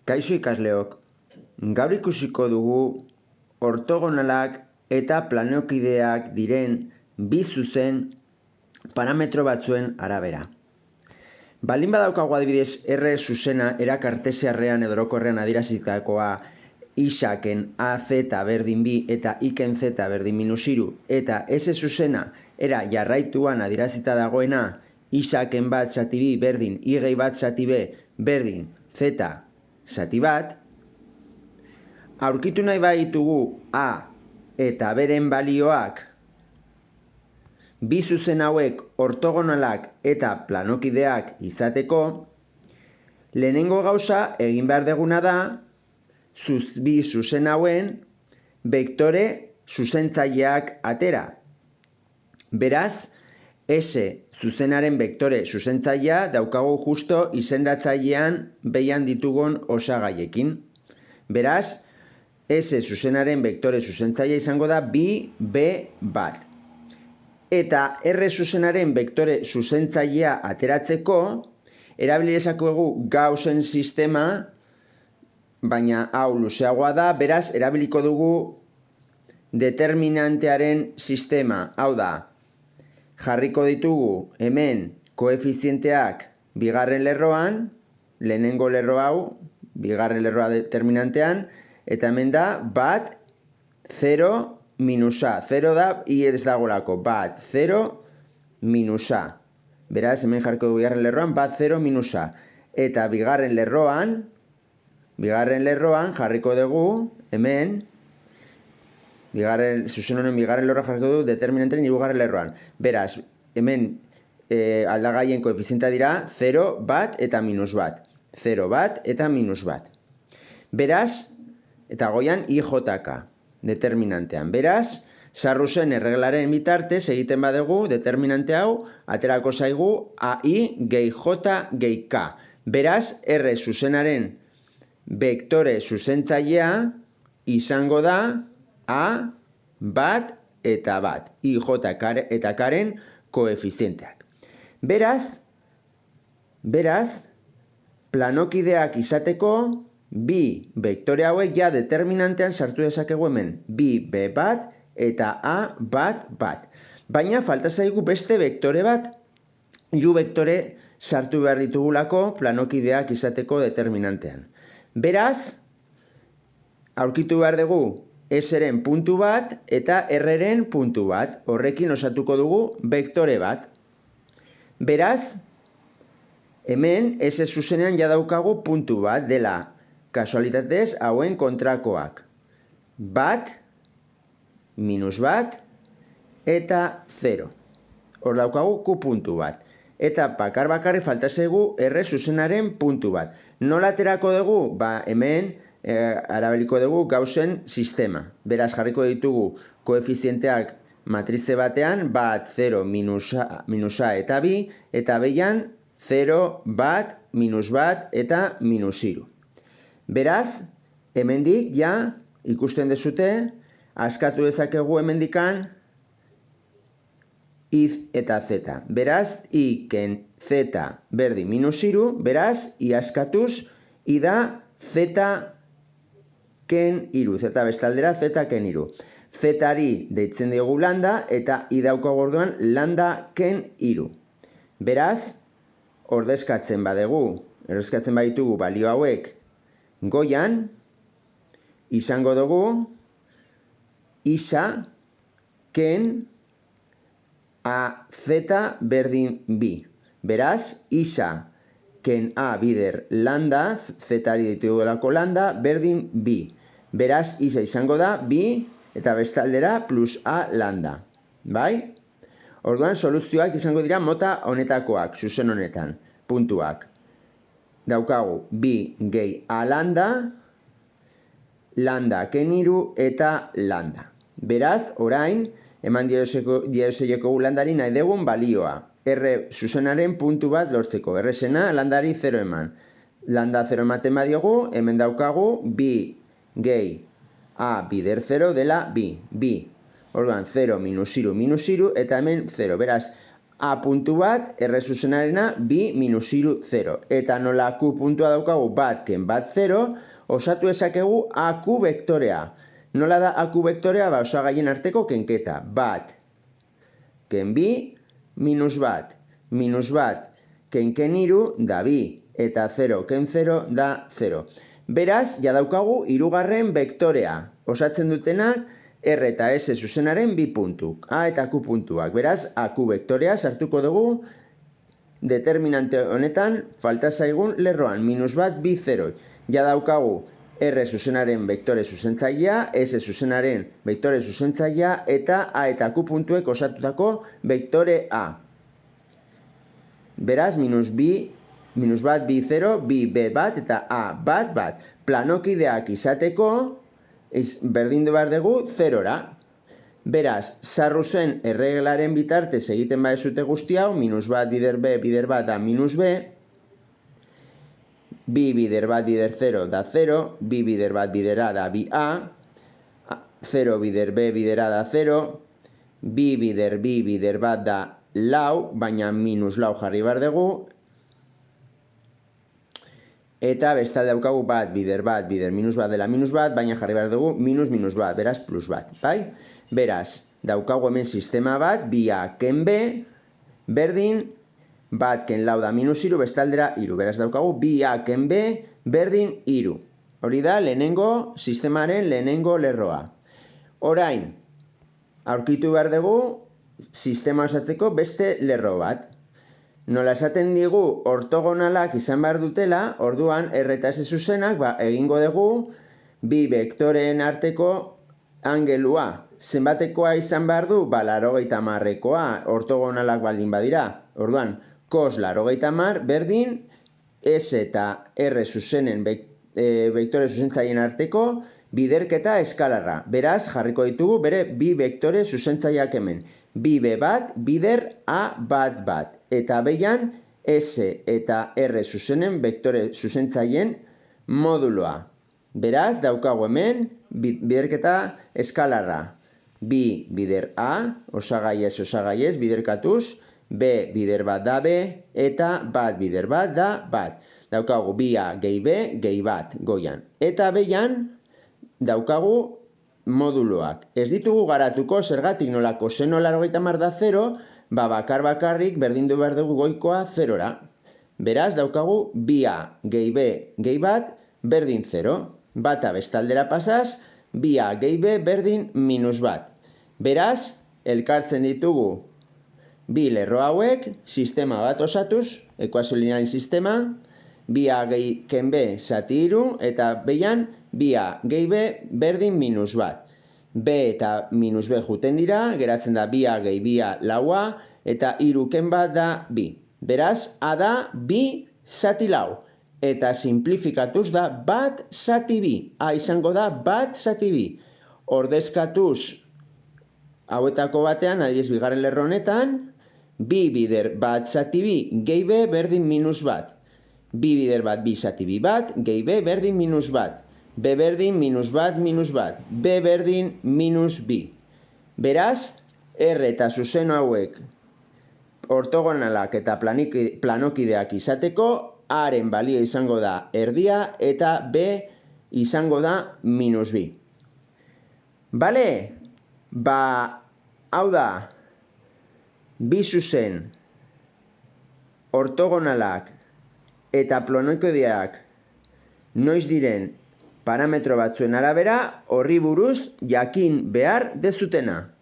Kaixo ikasleok, gaur ikusiko dugu ortogonalak eta planokideak diren bi zuzen parametro batzuen arabera. Baldin badaukagu adibidez R zuzena era kartesiarrean edo orokorrean adierazitakoa isaken AZ berdin bi eta iken Z berdin -3 eta S zuzena era jarraituan adierazita dagoena isaken bat zati bi berdin I gehi bat zati B berdin Z zati bat, aurkitu nahi baditugu A eta beren balioak bi zuzen hauek ortogonalak eta planokideak izateko, lehenengo gauza egin behar deguna da bi zuzen hauen bektore zuzentzaileak atera. Beraz, S zuzenaren bektore zuzentzailea daukagu justo izendatzailean behian ditugun osagaiekin. Beraz, S zuzenaren bektore zuzentzailea izango da bi B bat. Eta R zuzenaren bektore zuzentzailea ateratzeko, erabili dezakegu Gaussen sistema, baina hau luzeagoa da, beraz, erabiliko dugu determinantearen sistema. Hau da, jarriko ditugu hemen koefizienteak bigarren lerroan, lehenengo lerro hau, bigarren lerroa determinantean, eta hemen da bat, 0, minus A. 0 da, I ez dagolako. Bat, 0, minus A. Beraz, hemen jarriko dugu bigarren lerroan, bat, 0, minus A. Eta bigarren lerroan jarriko dugu, hemen, zuzen honen bigarren lerroan jarriko dugu determinantearen hirugarren lerroan. Beraz, hemen aldagaien koefizientea dira 0, bat eta minus bat. 0, bat eta minus bat. Beraz, eta goian IJK determinantean. Beraz, Sarrusen erreglaren bitartez egiten badegu determinante hau aterako zaigu AI gehi J gehi K. Beraz, R zuzenaren bektore zuzentzailea izango da A bat eta bat. IJ eta Karen koefizienteak. Beraz, planokideak izateko bi bektore hauek ja determinantean sartu dezakegu hemen. Bi B bat eta A bat bat. Baina falta zaigu beste bektore bat. Hiru bektore sartu behar ditugulako planokideak izateko determinantean. Beraz, aurkitu behar dugu S-ren puntu bat eta R-ren puntu bat. Horrekin osatuko dugu bektore bat. Beraz, hemen S zuzenean ja daukagu puntu bat dela kasualitatez hauen kontrakoak. Bat, minus bat, eta 0. Hor daukagu Q puntu bat. Eta bakarri falta zaigu R zuzenaren puntu bat. Nola aterako dugu? Hemen arabiliko dugu Gaussen sistema. Beraz jarriko ditugu koefizienteak matrize batean, bat, 0, minus A eta bi, eta behian 0, bat, minus bat eta minus 3. Beraz, hemendik ja ikusten dezute, askatu dezakegu hemendikan I eta Z. Beraz, I ken Z berdin minus 3, beraz, I askatuz, I da Z ken 3. Z bestaldera Z ken 3. Z-ari deitzen diogu lambda eta I daukagu orduan lambda ken 3. Beraz, ordezkatzen baditugu balio hauek goian, izango dugu isa ken AZ berdin bi. Beraz, isa ken A bider lambda, Z-ari ditugulako lambda, berdin bi. Beraz, isa izango da bi eta bestaldera plus A lambda. Bai? Orduan, soluzioak izango dira mota honetakoak, zuzen honetan, puntuak. Daukagu bi gehi A lambda, lambda ken 3 eta lambda. Beraz, orain, eman diozeieko landari nahi dugun balioa. R zuzenaren puntu bat lortzeko. R-sena landari 0 eman. Lambda 0 ematen badiogu, hemen daukagu bi gehi A bider 0 dela bi. Orduan, 0, minus 0, eta hemen 0. Beraz, A puntu bat, R zuzenarena, bi minus iru 0. Eta nola Q puntua daukagu bat, ken bat 0, osatu ezakegu AQ vektorea. Nola da AQ vektorea? Ba, osagaien arteko kenketa. Bat, ken bi, minus bat, ken iru da bi, eta 0, ken 0 da 0. Beraz, ja daukagu hirugarren vektorea. Osatzen dutenak, R eta S zuzenaren bi puntuk, A eta Q puntuak. Beraz, AQ vektorea sartuko dugu determinante honetan falta zaigun lerroan, minus bat, bi, 0. Ja daukagu R zuzenaren vektore zuzentzailea, S zuzenaren vektore zuzentzailea eta A eta Q puntuek osatutako vektore A. Beraz, minus bat, bi, 0, bi, B bat eta A bat bat. Planokideak izateko, berdindu behar dugu 0-ra. Beraz, sarruzen erreglaren bitartez egiten badezute guzti hau, minus bat bider B bider bat da minus B, bi bider bat bider 0 da 0, bi bider bat bider A da bi A, 0 bider B bider A da 0, bi bider bat da lau, baina minus lau jarri behar dugu, eta bestalde daukagu bat bider minus bat dela minus bat, baina jarri behar dugu minus bat, beraz plus bat, bai? Beraz, daukagu hemen sistema bat, bi A ken B, berdin, bat ken lau da minus iru, bestaldera iru. Beraz, daukagu bi A ken B, berdin iru. Hori da, sistemaren lehenengo lerroa. Orain, aurkitu behar dugu, sistema osatzeko beste lerro bat. Nola esaten digu ortogonalak izan behar dutela, orduan R eta S zuzenak, egingo dugu bi vektoreen arteko angelua. Zenbatekoa izan behar du? 80ekoa, ortogonalak baldin badira. Orduan, cos 80 berdin S eta R zuzenen vektore zuzentzaien arteko biderketa eskalarra. Beraz, jarriko ditugu bere bi vektore zuzentzaileak hemen. Bi B bat, bider A bat bat. Eta beian S eta R zuzenen vektore zuzentzaileen moduloa. Beraz, daukagu hemen biderketa eskalarra. Bi bider A, osagaiez, biderkatuz, B bider bat da B, eta bat bider bat da bat. Daukagu bi A gehi B, gehi bat goian. Eta beian daukagu moduloak. Ez ditugu garatuko, zergatik nola koseno 80 da 0, bakarrik berdindu behar dugu goikoa 0-ra. Beraz, daukagu bi A gehi B gehi bat berdin 0. Bata bestaldera pasaz, bi A gehi B berdin minus bat. Beraz, elkartzen ditugu bi lerro hauek, sistema bat osatuz, ekuazio linearen sistema, bi A gehi ken B zati iru, eta beian bi A gehi B berdin minus bat. B eta minus B juten dira, geratzen da bi A gehi bi A laua, eta iru ken bat da bi. Beraz, A da bi zati lau. Eta simplifikatuz da bat zati bi. A izango da bat zati bi. Ordezkatuz hauetako batean, adibidez bigarren lerro honetan, bi bider bat zati bi gehi B berdin minus bat. Bi bider bat bi zati bi bat, gehi B berdin minus bat. B berdin minus bat minus bat. B berdin minus bi. Beraz, R eta zuzeno hauek ortogonalak eta planokideak izateko, Aren balio izango da erdia eta B izango da minus bi. Bale? Hau da, bi zuzen ortogonalak eta planokideak noiz diren parametro batzuen arabera horri buruz jakin behar dezutena.